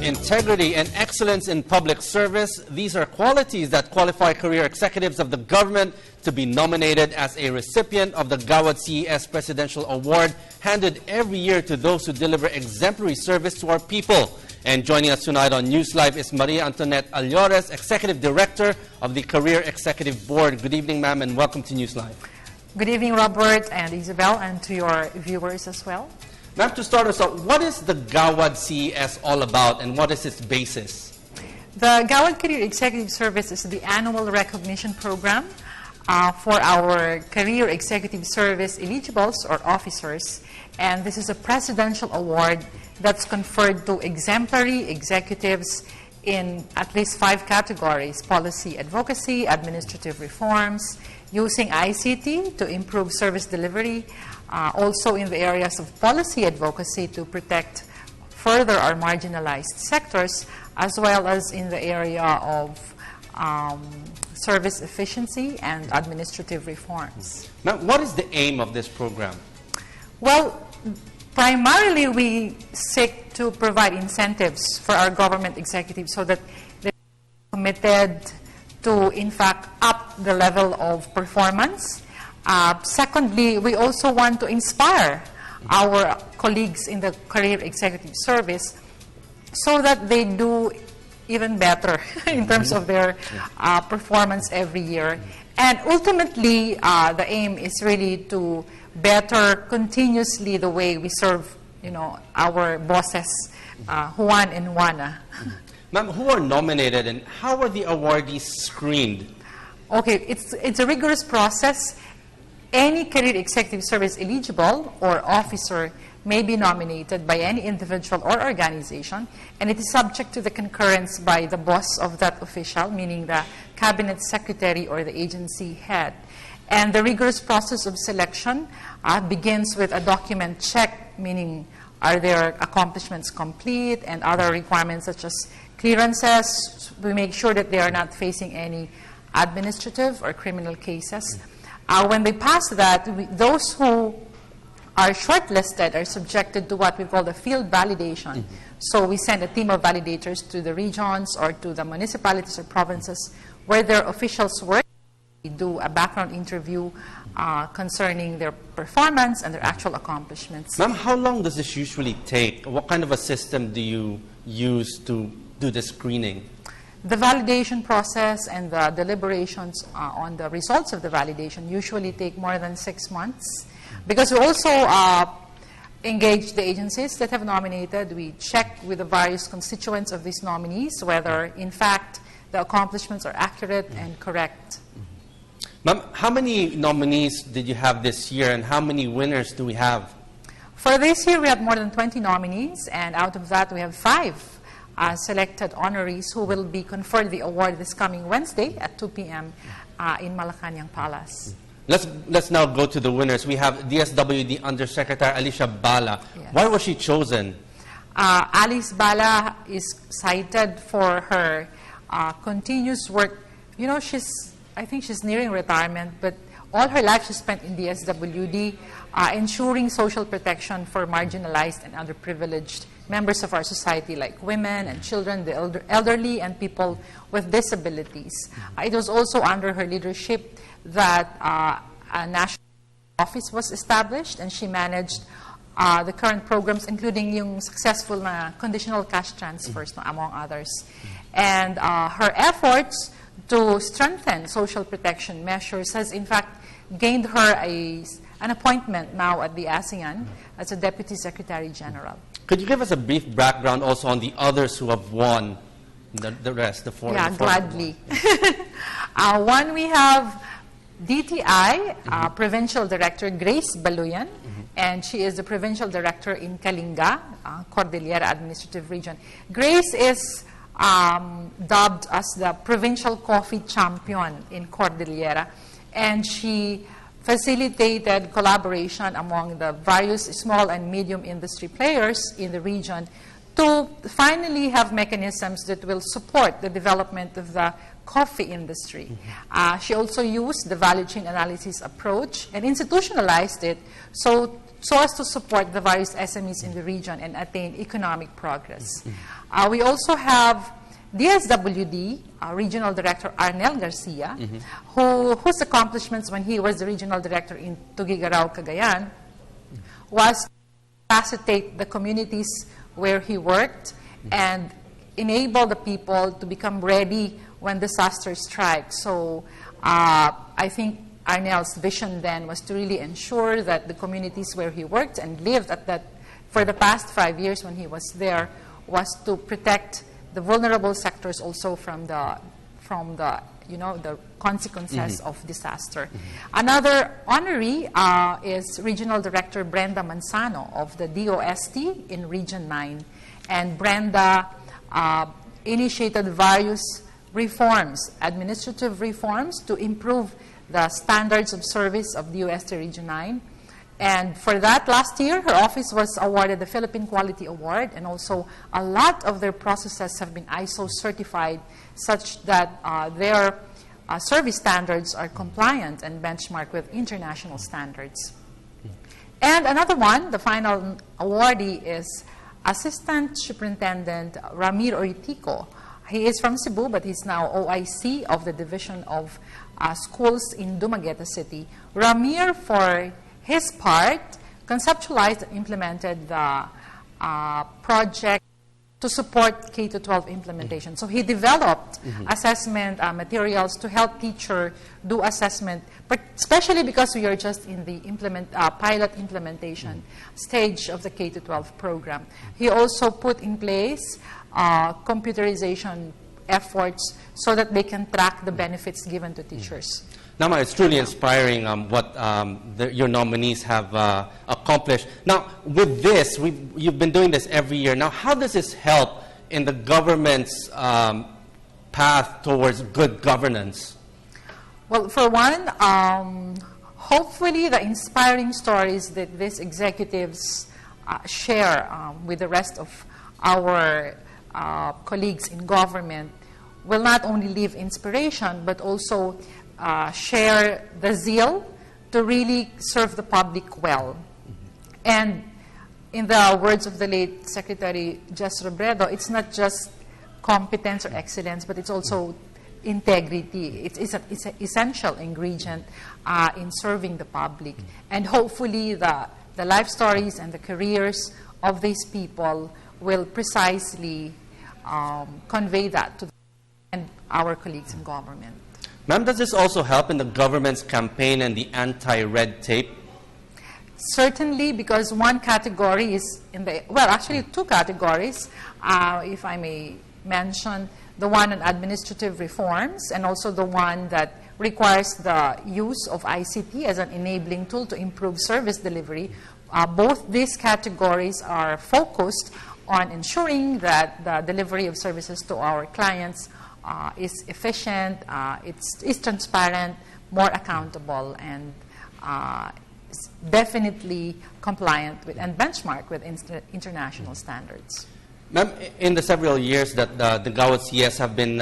Integrity and excellence in public service, these are qualities that qualify career executives of the government to be nominated as a recipient of the Gawad CES Presidential Award, handed every year to those who deliver exemplary service to our people. And joining us tonight on NewsLife is Antonette Allores, Executive Director of the Career Executive Board. Good evening, ma'am, and welcome to NewsLife. Good evening, Robert and Isabel, and to your viewers as well. Ma'am, to start us out, what is the Gawad CES all about and what is its basis? The Gawad Career Executive Service is the annual recognition program for our Career Executive Service eligibles or officers. And this is a presidential award that's conferred to exemplary executives in at least 5 categories: policy advocacy, administrative reforms, using ICT to improve service delivery, also in the areas of policy advocacy to protect further our marginalized sectors, as well as in the area of service efficiency and administrative reforms. Now, what is the aim of this program? Well, primarily we seek to provide incentives for our government executives so that they're committed to, in fact, up the level of performance. Secondly, we also want to inspire our colleagues in the Career Executive Service so that they do even better in terms of their performance every year. And ultimately, the aim is really to better continuously the way we serve, our bosses, Juan and Juana. Ma'am, who are nominated and how are the awardees screened? Okay, it's a rigorous process. Any Career Executive Service eligible or officer may be nominated by any individual or organization, and it is subject to the concurrence by the boss of that official, meaning the cabinet secretary or the agency head. And the rigorous process of selection begins with a document check, meaning are their accomplishments complete, and other requirements such as clearances. We make sure that they are not facing any administrative or criminal cases. When they pass that, those who are shortlisted are subjected to what we call the field validation. So we send a team of validators to the regions or to the municipalities or provinces where their officials work. We do a background interview concerning their performance and their actual accomplishments. Ma'am, how long does this usually take? What kind of a system do you use to do the screening? The validation process and the deliberations on the results of the validation usually take more than 6 months, because we also engage the agencies that have nominated. We check with the various constituents of these nominees whether, in fact, the accomplishments are accurate and correct. Ma'am, how many nominees did you have this year and how many winners do we have? For this year, we have more than 20 nominees, and out of that, we have 5 selected honorees who will be conferred the award this coming Wednesday at 2 p.m. In Malacanang Palace. Let's now go to the winners. We have DSWD Undersecretary Alicia Bala. Yes. Why was she chosen? Alice Bala is cited for her continuous work. I think she's nearing retirement, but all her life she spent in DSWD, ensuring social protection for marginalized and underprivileged members of our society, like women and children, the elderly, and people with disabilities. It was also under her leadership that a national office was established, and she managed the current programs, including yung successful conditional cash transfers, among others. And her efforts to strengthen social protection measures has, in fact, gained her an appointment now at the ASEAN as a Deputy Secretary General. Could you give us a brief background also on the others who have won, the rest, the four? Yeah, gladly. One, we have DTI, Provincial Director Grace Baluyan, and she is the Provincial Director in Kalinga, Cordillera Administrative Region. Grace is dubbed as the Provincial Coffee Champion in Cordillera, and she facilitated collaboration among the various small and medium industry players in the region to finally have mechanisms that will support the development of the coffee industry. She also used the value chain analysis approach and institutionalized it so so as to support the various SMEs in the region and attain economic progress. We also have DSWD, Regional Director Arnel Garcia, whose accomplishments when he was the Regional Director in Tugigaraw, Cagayan, was to facilitate the communities where he worked and enable the people to become ready when disaster strikes. So I think Arnel's vision then was to really ensure that the communities where he worked and lived at that for the past 5 years when he was there was to protect the vulnerable sectors also from the consequences of disaster. Another honoree is Regional Director Brenda Manzano of the DOST in Region 9. And Brenda initiated various reforms, administrative reforms, to improve the standards of service of DOST Region 9. And for that, last year, her office was awarded the Philippine Quality Award, and also a lot of their processes have been ISO certified such that their service standards are compliant and benchmarked with international standards. And another one, the final awardee, is Assistant Superintendent Ramir Oritico. He is from Cebu, but he's now OIC of the Division of Schools in Dumaguete City. Ramir, for his part, conceptualized and implemented the project to support K-12 implementation. So he developed assessment materials to help teachers do assessment, but especially because we are just in the pilot implementation stage of the K-12 program. He also put in place computerization efforts so that they can track the benefits given to teachers. Nama, it's truly inspiring what your nominees have accomplished. Now, with this, you've been doing this every year. Now, how does this help in the government's path towards good governance? Well, for one, hopefully the inspiring stories that these executives share with the rest of our colleagues in government will not only leave inspiration, but also share the zeal to really serve the public well. And in the words of the late Secretary Jess Robredo, it's not just competence or excellence, but it's also integrity. It's an essential ingredient in serving the public. And hopefully the life stories and the careers of these people will precisely convey that to and our colleagues in government. Ma'am, does this also help in the government's campaign and the anti-red tape? Certainly, because one category is actually two categories, if I may mention, the one on administrative reforms and also the one that requires the use of ICT as an enabling tool to improve service delivery. Both these categories are focused on ensuring that the delivery of services to our clients is efficient, it's transparent, more accountable, and definitely compliant with and benchmarked with international standards. Ma'am, in the several years that the Gawad CES have been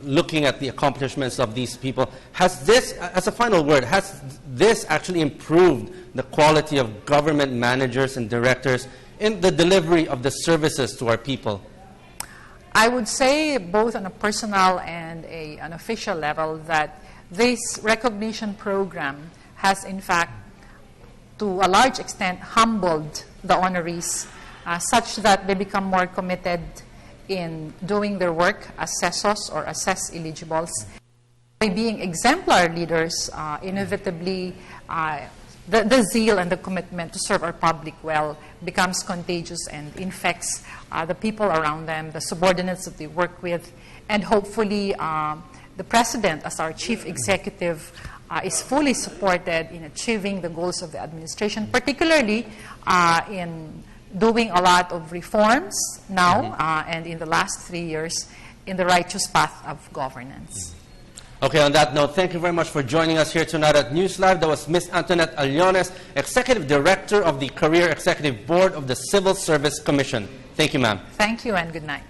looking at the accomplishments of these people, has this, as a final word, has this actually improved the quality of government managers and directors in the delivery of the services to our people? I would say both on a personal and an official level that this recognition program has in fact to a large extent humbled the honorees such that they become more committed in doing their work as CESOs or assess eligibles. By being exemplar leaders, inevitably the zeal and the commitment to serve our public well becomes contagious and infects the people around them, the subordinates that they work with, and hopefully the President as our Chief Executive is fully supported in achieving the goals of the administration, particularly in doing a lot of reforms now and in the last 3 years in the righteous path of governance. Okay, on that note, thank you very much for joining us here tonight at NewsLife. That was Ms. Antonette Allores, Executive Director of the Career Executive Board of the Civil Service Commission. Thank you, ma'am. Thank you and good night.